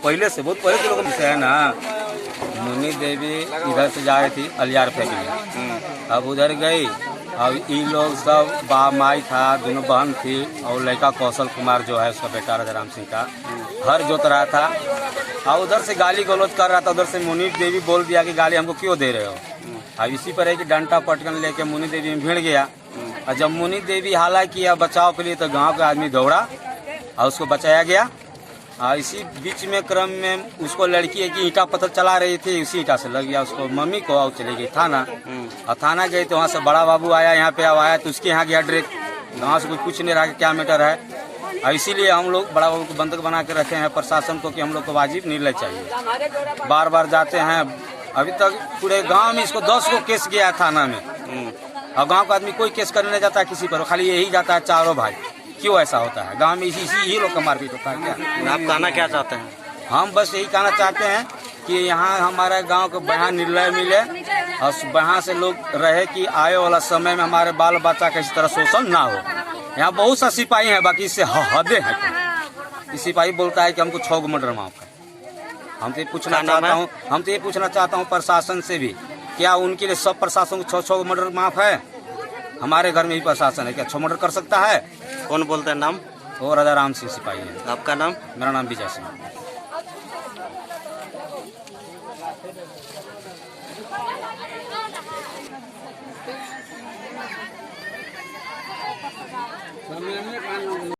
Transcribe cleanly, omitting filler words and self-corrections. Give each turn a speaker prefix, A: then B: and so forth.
A: पहले से बहुत पहले के लोग से है ना। मुन्नी देवी इधर से जा रही थी अलियार पे के, अब उधर गई। अब ये लोग सब बाप माई था, दोनों बहन थी और लड़का कौशल कुमार जो है उसका बेटा राजा राम सिंह का हर जोत रहा था। और उधर से गाली गलौज कर रहा था। उधर से मुन्नी देवी बोल दिया कि गाली हमको क्यों दे रहे हो। अब इसी पर है कि डंडा पटकन लेके मुन्नी देवी में भिड़ गया। और जब मुन्नी देवी हाला किया बचाव के लिए तो गांव का आदमी दौड़ा और उसको बचाया गया। और इसी बीच में क्रम में उसको लड़की है कि ईंटा पत्थर चला रही थी, उसी ईंटा से लग गया उसको मम्मी को और चली गई थाना। और थाना गई तो वहाँ से बड़ा बाबू आया, यहाँ पे आया तो उसके यहाँ गया डायरेक्ट। वहाँ से कुछ पूछ नहीं रहा कि क्या मैटर है। और इसीलिए हम लोग बड़ा बाबू को बंधक बना के रखे हैं प्रशासन को कि हम लोग को वाजिब निर्णय चाहिए। बार बार जाते हैं, अभी तक पूरे गांव में इसको 10 को केस गया थाना में। और गांव का आदमी कोई केस करने नहीं जाता किसी पर, खाली यही जाता है चारों भाई। क्यों ऐसा होता है गांव में? इसी लोग का मारपीट होता है क्या?
B: आप कहना क्या चाहते हैं?
A: हम बस यही कहना चाहते हैं कि यहाँ हमारे गांव को बढ़िया निर्णय मिले और बढ़िया से लोग रहे कि आए वाला समय में हमारे बाल बच्चा का इस तरह शोषण ना हो। यहाँ बहुत सा सिपाही है, बाकी इससे हदें हैं। सिपाही बोलता है कि हमको 6 मर्डर माफ है। हम तो ये पूछना चाहता हूँ प्रशासन से भी, क्या उनके लिए सब प्रशासन को 6 मर्डर माफ है? हमारे घर में भी प्रशासन है, क्या 6 मर्डर कर सकता है?
B: कौन बोलते हैं नाम?
A: वो राजा राम सिंह सिपाही है।
B: आपका नाम?
A: मेरा नाम विजय सिंह।